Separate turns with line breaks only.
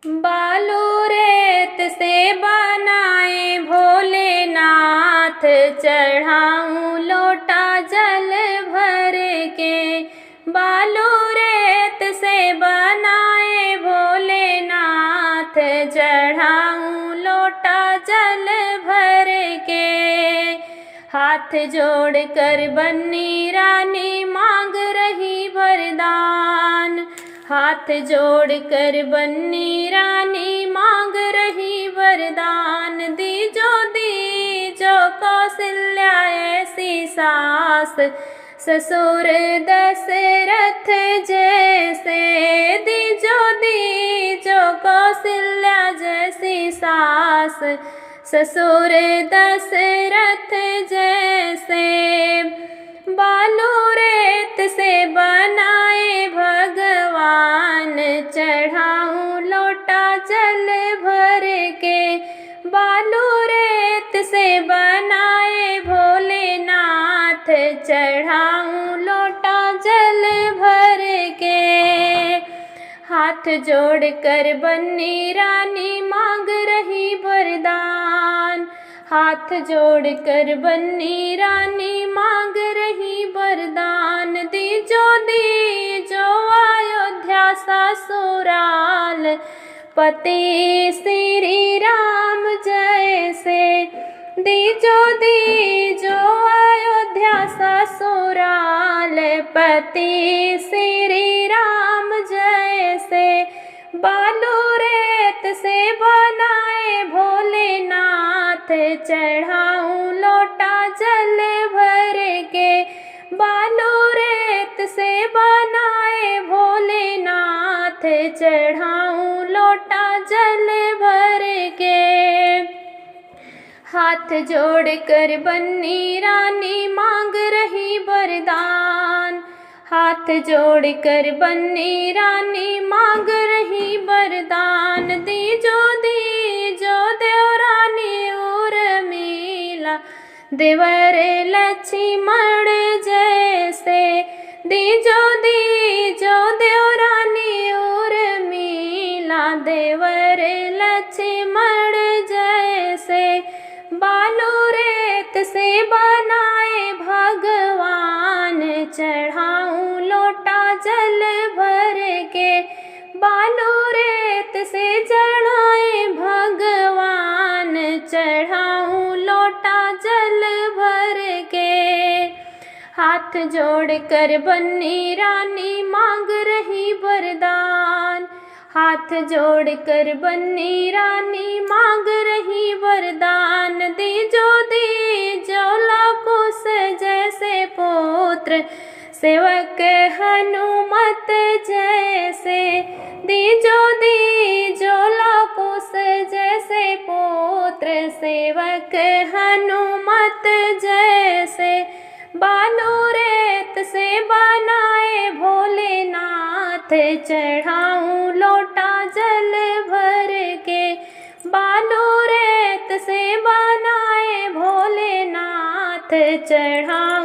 बालू रेत से बनाए भोलेनाथ, चढ़ाऊं लोटा जल भर के। बालू रेत से बनाए भोलेनाथ, चढ़ाऊं लोटा जल भर के। हाथ जोड़कर बन्नी रानी मांग रही वरदान, हाथ जोड़कर बन्नी रानी मांग रही वरदान। दीजो कौशल्या ऐसी सास, ससुर दशरथ जैसे। दीजो कौशल्या जैसी सास, ससुर दशरथ जैसे। बालू रेत से बनाए भगवान, चढ़ाऊं लोटा जल भर के। बालू रेत से बनाए भोलेनाथ, चढ़ाऊं लोटा जल भर के। हाथ जोड़कर बन्नी रानी मांग रही वरदान, हाथ जोड़कर बन्नी रानी मांग रही वरदान। दीजो अयोध्या ससुराल, पति श्री राम जैसे। दीजो अयोध्या ससुराल, पति श्री राम जैसे। बालू रेत से बनाए भोलेनाथ, चढ़ाऊं लोटा जल भर के। बालू रेत से बनाए भोलेनाथ, चढ़ाऊं लोटा जल भर के। हाथ जोड़कर बन्नी रानी मांग रही वरदान, हाथ जोड़कर बन्नी रानी मांग रही वरदान। दीजो देवरानी उर्मिला, देवर लक्ष्मण जैसे। दीजो देवरानी उर्मिला, देवर लक्ष्मण जैसे। बालू रेत से बनाए भगवान, चढ़ाऊं लोटा जल भर के। बालू रेत से चढ़ाए भगवान, चढ़ाऊं लोटा जल भर के। हाथ जोड़कर बन्नी रानी मांग रही वरदान, हाथ जोड़कर बन्नी रानी मांग रही वरदान। दीजो लकुश जैसे पुत्र, सेवक हनुमत जैसे। दीजो लकुश जैसे पुत्र, सेवक हनुमत जैसे। बालू रेत से बनाए भोलेनाथ, चढ़ाऊं लोटा जल भर के। बालू रेत से बनाए भोलेनाथ, चढ़ाऊं